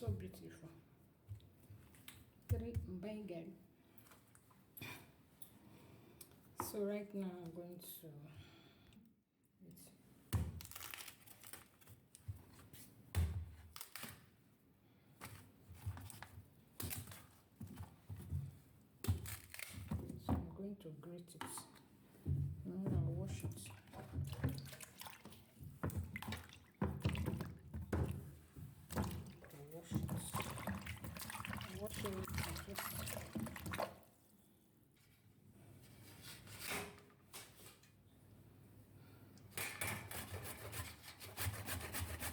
so beautiful. 3 bangel. So right now I'm going to to grate it. Now I'll wash it. Wash it. Wash it.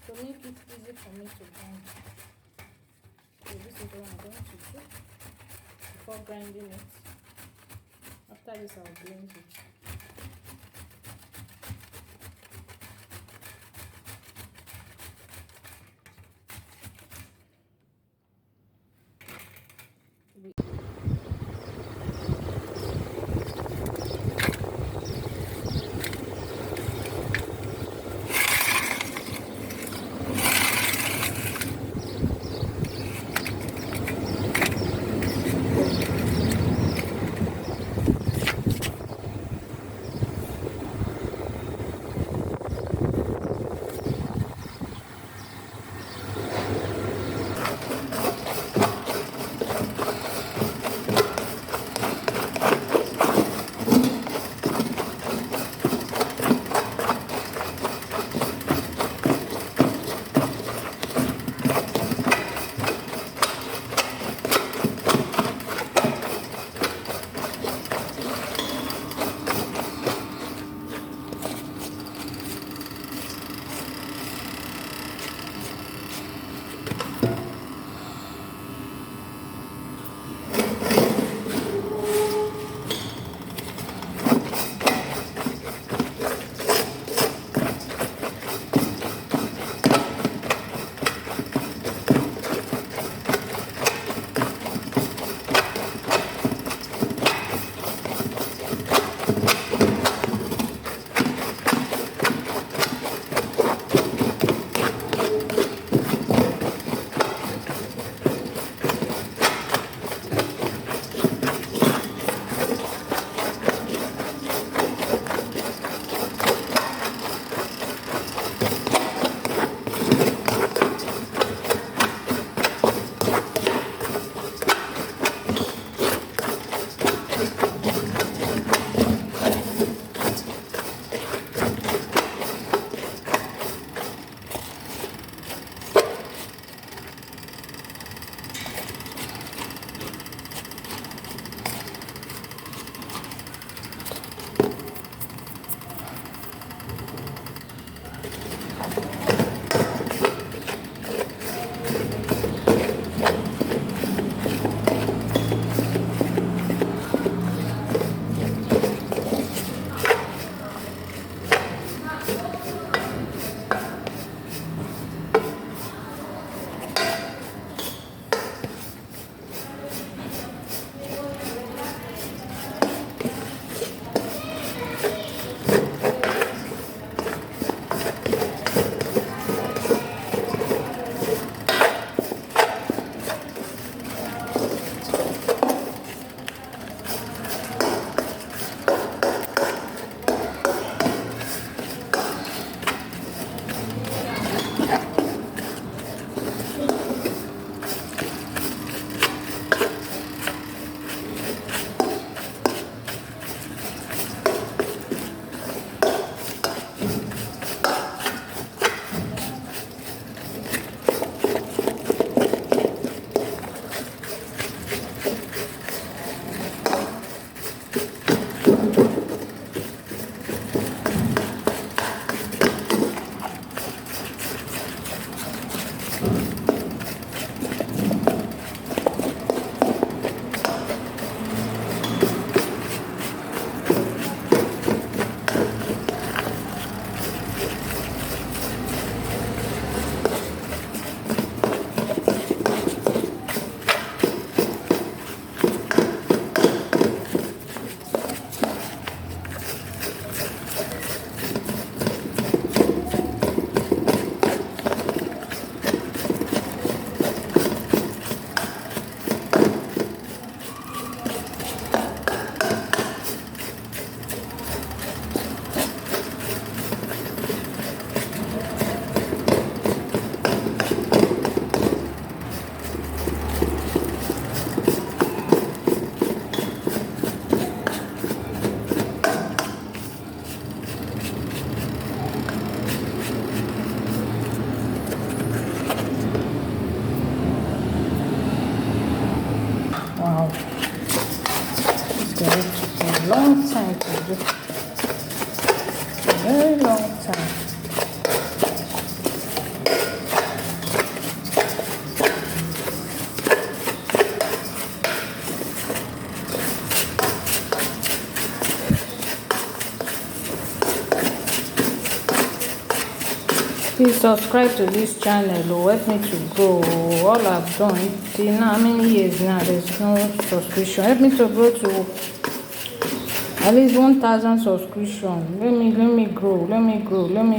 To make it easy for me to grind. So this is what I'm going to do before grinding it. After this, I'll blend it. subscribe to this channel. Oh, help me to grow. All I've done till now, how many years now? There's no subscription. Help me to grow to at least 1,000 subscription. Let me grow. Let me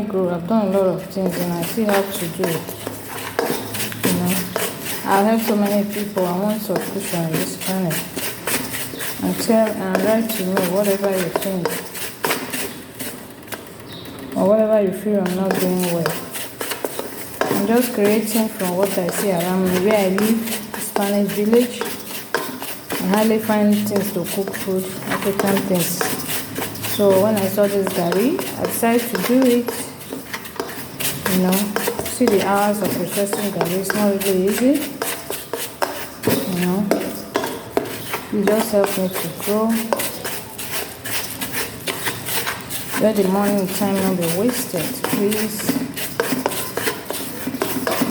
grow. I've done a lot of things and I still have to do it. You know, I've helped so many people. I want subscription on this channel. And write to me whatever you think or whatever you feel I'm not doing well. I'm just creating from what I see around me. Where I live, Spanish village, I hardly find things to cook food, African things. So when I saw this garri, I decided to do it. You know, see the hours of processing garri, it's not really easy. You know, you just help me to grow. Let the morning time not be wasted, please.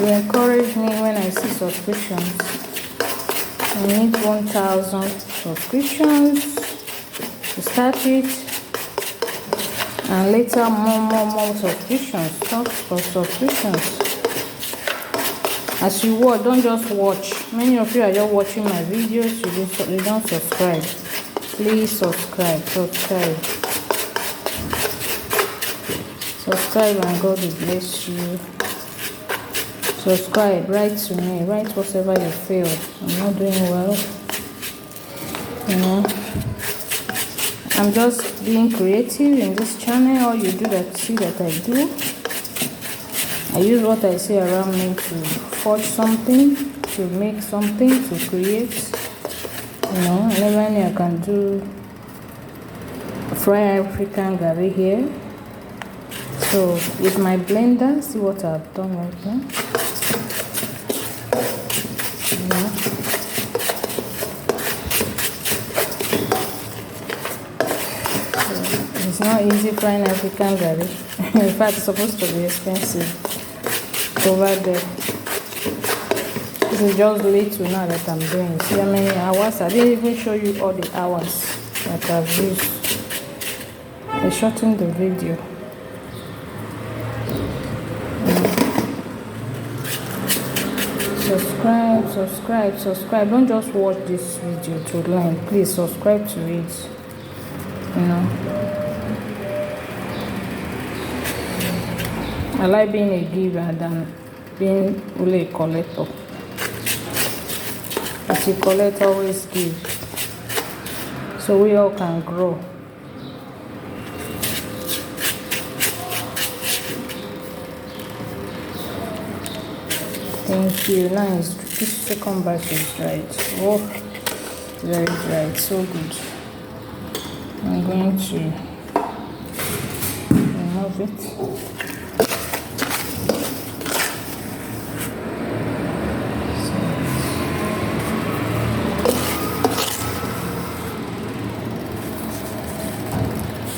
You encourage me when I see subscriptions. I need 1,000 subscriptions to start it, and later more subscriptions. Talk for subscriptions. As you watch, don't just watch. Many of you are just watching my videos. You don't subscribe. Please subscribe. Subscribe and God will bless you. Subscribe, write to me, write whatever you feel. I'm not doing well. You know, I'm just being creative in this channel. All you do that see that I do, I use what I see around me to forge something, to make something, to create. You know, I never knew I can do fried African garri here. So with my blender, see what I've done right now. So it's not easy frying African garri. In fact, it's supposed to be expensive over there. This is just little now that I'm doing. See how many hours? I didn't even show you all the hours that I've used. I shortened the video. Subscribe. Don't just watch this video to learn. Please subscribe to it. You know, I like being a giver than being only a collector. As you collect, always give, so we all can grow. Thank you. Nice. This second batch is dried. Oh, very dried. So good. I'm going to remove it.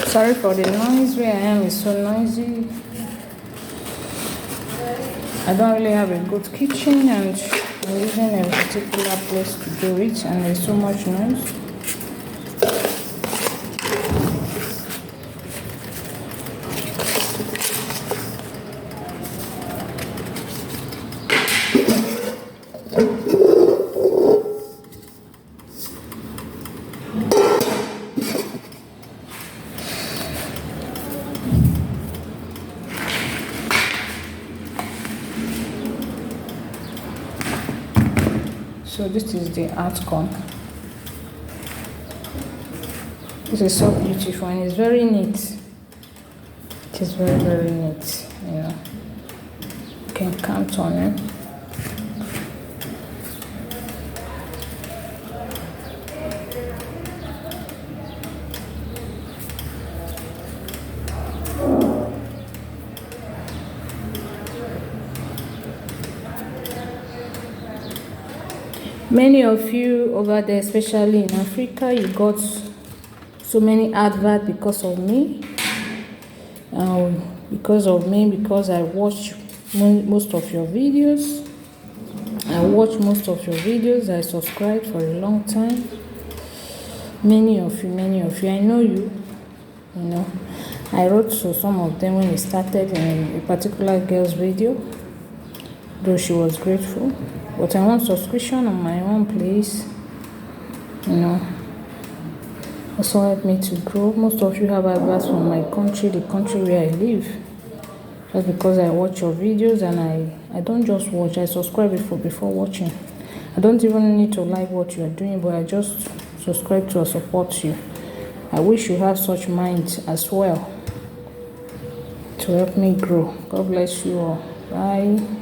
Sorry for the noise. Where I am is so noisy. I don't really have a good kitchen, and I'm using a particular place to do it, and there's so much noise. So this is the outcome. This is so beautiful and it's very neat. It is very, very neat. You know, you can count on it. Many of you over there, especially in Africa, you got so many adverts because of me. Because I watch most of your videos. I subscribed for a long time. Many of you, I know you, you know. I wrote to some of them when it started in a particular girl's video, though she was grateful. But I want subscription on my own place, also help me to grow. Most of you have advice from my country, the country where I live. Just because I watch your videos, and I don't just watch, I subscribe before watching. I don't even need to like what you are doing, but I just subscribe to support you. I wish you have such minds as well to help me grow. God bless you all. Bye.